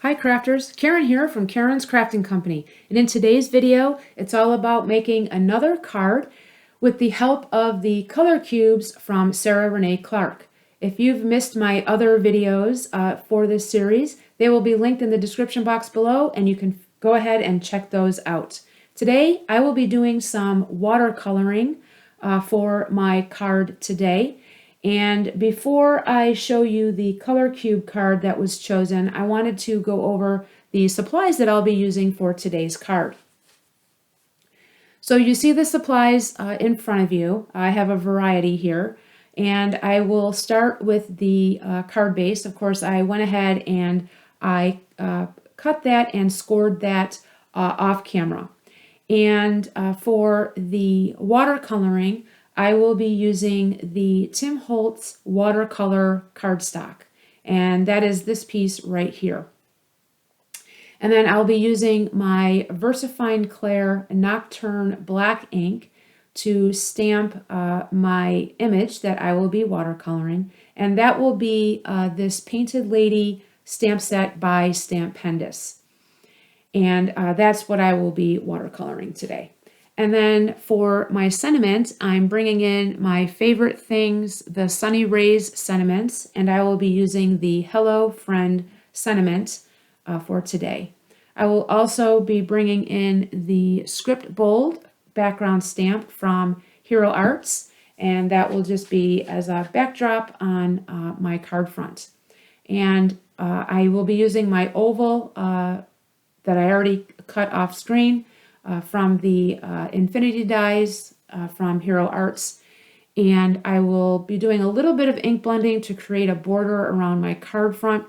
Hi crafters, Karen here from Karen's Crafting Company, and in today's video it's all about making another card with the help of the color cubes from Sarah Renee Clark. If you've missed my other videos for this series, they will be linked in the description box below and you can go ahead and check those out. Today I will be doing some watercoloring for my card today. And before I show you the color cube card that was chosen, I wanted to go over the supplies that I'll be using for today's card. So you see the supplies in front of you. I have a variety here, and I will start with the card base. Of course, I went ahead and I cut that and scored that off camera. And for the watercoloring, I will be using the Tim Holtz watercolor cardstock, and that is this piece right here. And then I'll be using my VersaFine Clair Nocturne black ink to stamp my image that I will be watercoloring, and that will be this Painted Lady stamp set by Stampendous. And that's what I will be watercoloring today. And then for my sentiment, I'm bringing in my favorite things, the Sunny Rays sentiments, and I will be using the Hello Friend sentiment for today. I will also be bringing in the Script Bold background stamp from Hero Arts, and that will just be as a backdrop on my card front. And I will be using my oval that I already cut off screen from the Infinity Dies from Hero Arts, and I will be doing a little bit of ink blending to create a border around my card front.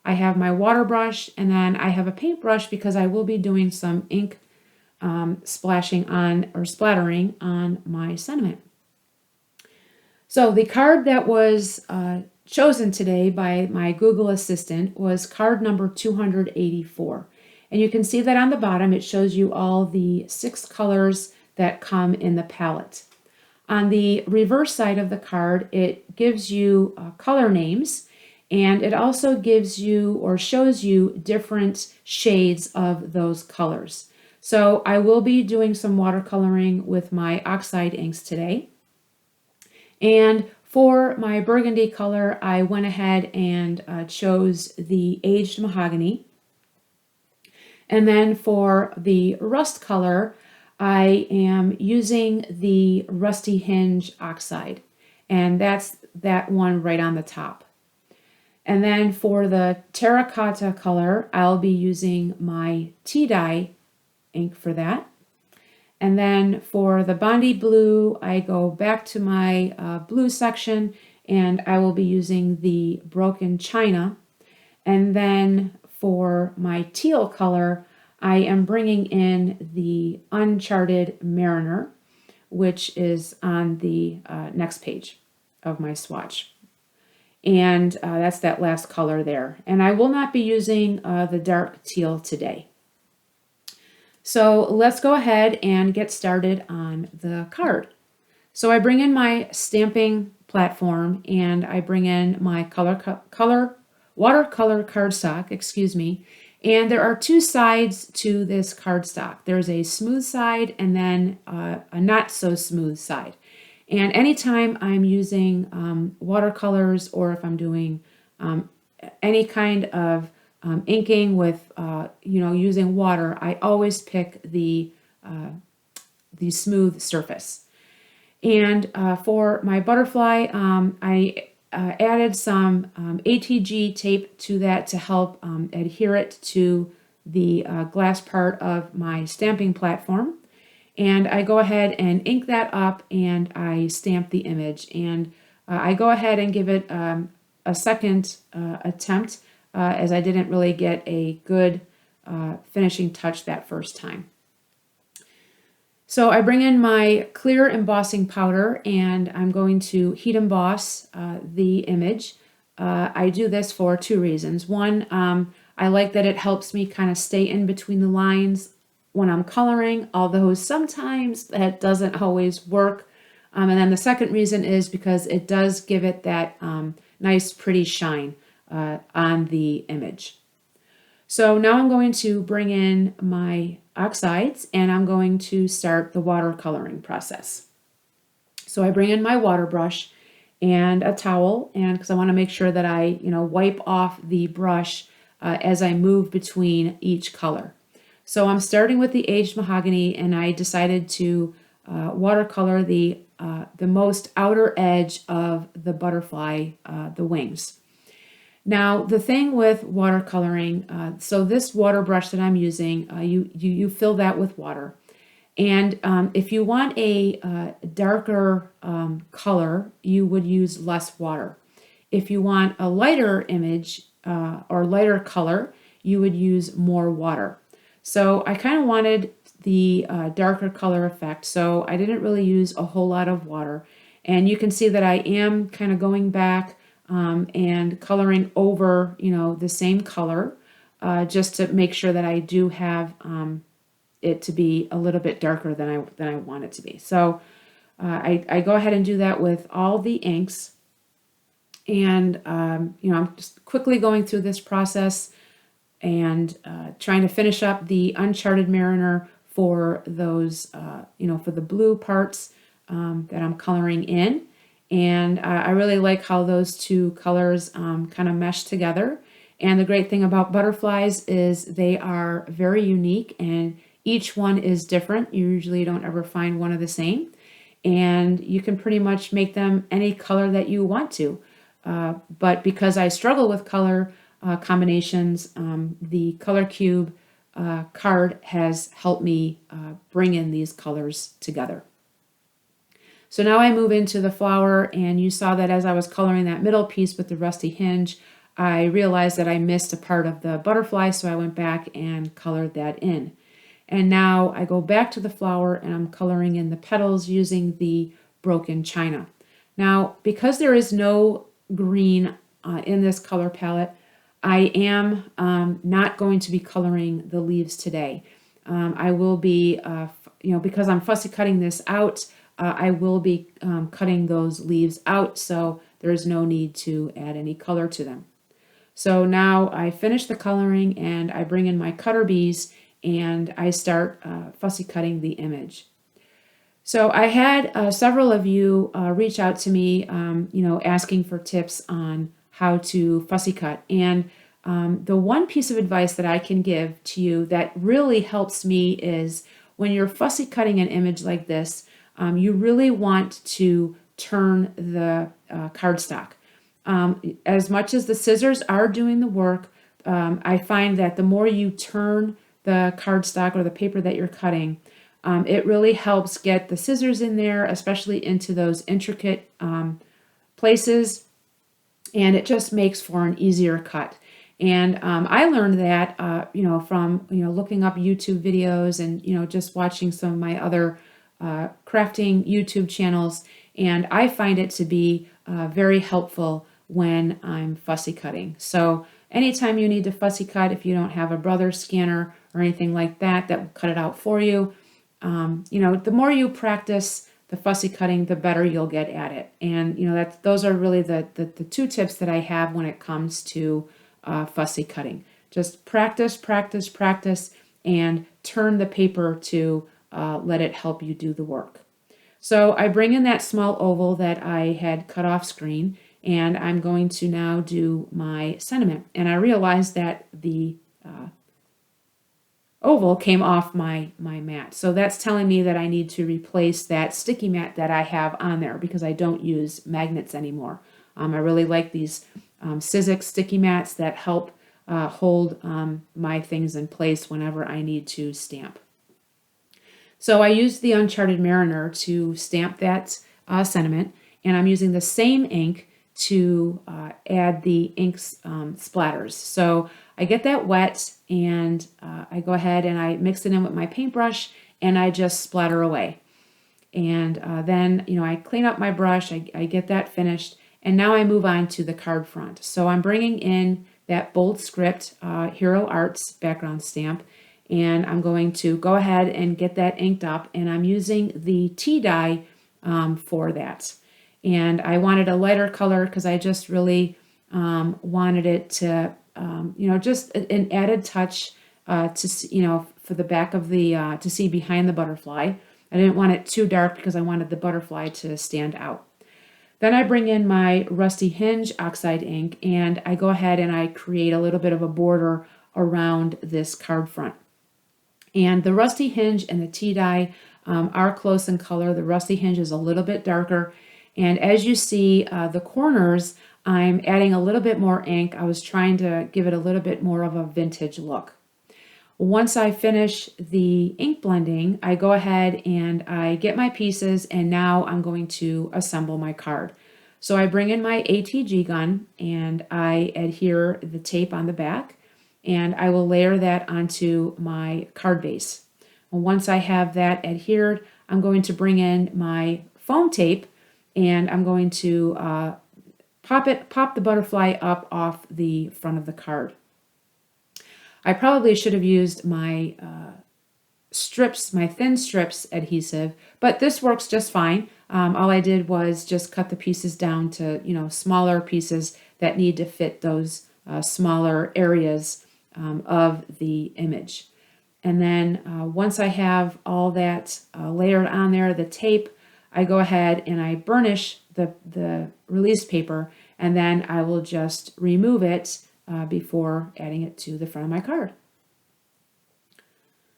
I have my water brush, and then I have a paintbrush because I will be doing some ink splashing on or splattering on my sentiment. So the card that was chosen today by my Google Assistant was card number 284. And you can see that on the bottom it shows you all the 6 colors that come in the palette. On the reverse side of the card, it gives you color names, and it also gives you or shows you different shades of those colors. So I will be doing some watercoloring with my oxide inks today. And for my burgundy color, I went ahead and chose the aged mahogany. And then for the rust color, I am using the Rusty Hinge Oxide, and that's that one right on the top. And then for the terracotta color, I'll be using my tea dye ink for that. And then for the Bondi blue, I go back to my blue section, and I will be using the Broken China. And then for my teal color, I am bringing in the Uncharted Mariner, which is on the next page of my swatch. And that's that last color there. And I will not be using the dark teal today. So let's go ahead and get started on the card. So I bring in my stamping platform, and I bring in my watercolor cardstock, and there are 2 sides to this cardstock. There's a smooth side and then a not so smooth side. And anytime I'm using watercolors, or if I'm doing any kind of inking with using water, I always pick the smooth surface. And for my butterfly, I added some ATG tape to that to help adhere it to the glass part of my stamping platform. And I go ahead and ink that up, and I stamp the image. And I go ahead and give it a second attempt as I didn't really get a good finishing touch that first time. So I bring in my clear embossing powder, and I'm going to heat emboss the image. I do this for 2 reasons. One, I like that it helps me kind of stay in between the lines when I'm coloring, although sometimes that doesn't always work. And then the second reason is because it does give it that nice pretty shine on the image. So now I'm going to bring in my oxides and I'm going to start the watercoloring process. So I bring in my water brush and a towel, and because I want to make sure that I, wipe off the brush as I move between each color. So I'm starting with the aged mahogany, and I decided to watercolor the most outer edge of the butterfly, the wings. Now, the thing with watercoloring, so this water brush that I'm using, you fill that with water. And if you want a darker color, you would use less water. If you want a lighter image or lighter color, you would use more water. So I kind of wanted the darker color effect, so I didn't really use a whole lot of water. And you can see that I am kind of going back and coloring over, the same color just to make sure that I do have it to be a little bit darker than I want it to be. So I go ahead and do that with all the inks. And, I'm just quickly going through this process and trying to finish up the Uncharted Mariner for those, for the blue parts that I'm coloring in. And I really like how those two colors kind of mesh together. And the great thing about butterflies is they are very unique and each one is different. You usually don't ever find one of the same. And you can pretty much make them any color that you want to. But because I struggle with color combinations, the Color Cube card has helped me bring in these colors together. So now I move into the flower, and you saw that as I was coloring that middle piece with the rusty hinge, I realized that I missed a part of the butterfly, so I went back and colored that in. And now I go back to the flower and I'm coloring in the petals using the broken china. Now, because there is no green in this color palette, I am not going to be coloring the leaves today. I will be, because I'm fussy cutting this out, I will be cutting those leaves out, so there is no need to add any color to them. So now I finish the coloring and I bring in my cutter bees and I start fussy cutting the image. So I had several of you reach out to me, asking for tips on how to fussy cut. And the one piece of advice that I can give to you that really helps me is when you're fussy cutting an image like this, you really want to turn the cardstock. As much as the scissors are doing the work, I find that the more you turn the cardstock or the paper that you're cutting, it really helps get the scissors in there, especially into those intricate places, and it just makes for an easier cut. And I learned that, from, looking up YouTube videos and, just watching some of my other crafting YouTube channels, and I find it to be very helpful when I'm fussy cutting. So anytime you need to fussy cut, if you don't have a Brother scanner or anything like that will cut it out for you, the more you practice the fussy cutting, the better you'll get at it. And those are really the two tips that I have when it comes to fussy cutting. Just practice, practice, practice, and turn the paper to let it help you do the work. So I bring in that small oval that I had cut off screen, and I'm going to now do my sentiment. And I realized that the oval came off my mat. So that's telling me that I need to replace that sticky mat that I have on there because I don't use magnets anymore. I really like these Sizzix sticky mats that help hold my things in place whenever I need to stamp. So I used the Uncharted Mariner to stamp that sentiment, and I'm using the same ink to add the ink splatters. So I get that wet, and I go ahead and I mix it in with my paintbrush, and I just splatter away. And then, I clean up my brush, I get that finished, and now I move on to the card front. So I'm bringing in that bold script Hero Arts background stamp, and I'm going to go ahead and get that inked up, and I'm using the tea dye for that. And I wanted a lighter color because I just really wanted it to just an added touch for the back of the, to see behind the butterfly. I didn't want it too dark because I wanted the butterfly to stand out. Then I bring in my Rusty Hinge oxide ink and I go ahead and I create a little bit of a border around this card front. And the Rusty Hinge and the tea dye are close in color. The Rusty Hinge is a little bit darker. And as you see, the corners, I'm adding a little bit more ink. I was trying to give it a little bit more of a vintage look. Once I finish the ink blending, I go ahead and I get my pieces, and now I'm going to assemble my card. So I bring in my ATG gun and I adhere the tape on the back, and I will layer that onto my card base. Once I have that adhered, I'm going to bring in my foam tape and I'm going to pop the butterfly up off the front of the card. I probably should have used my strips, my thin strips adhesive, but this works just fine. All I did was just cut the pieces down to, smaller pieces that need to fit those smaller areas of the image. And then once I have all that layered on there, the tape, I go ahead and I burnish the release paper, and then I will just remove it before adding it to the front of my card.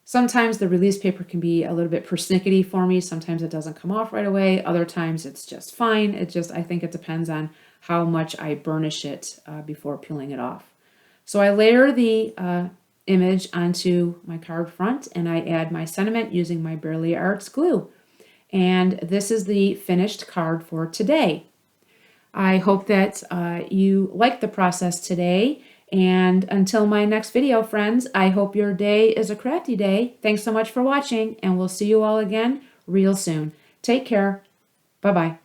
Sometimes the release paper can be a little bit persnickety for me. Sometimes it doesn't come off right away. Other times it's just fine. I think it depends on how much I burnish it before peeling it off. So I layer the image onto my card front and I add my sentiment using my Barely Arts glue. And this is the finished card for today. I hope that you liked the process today. And until my next video, friends, I hope your day is a crafty day. Thanks so much for watching, and we'll see you all again real soon. Take care. Bye-bye.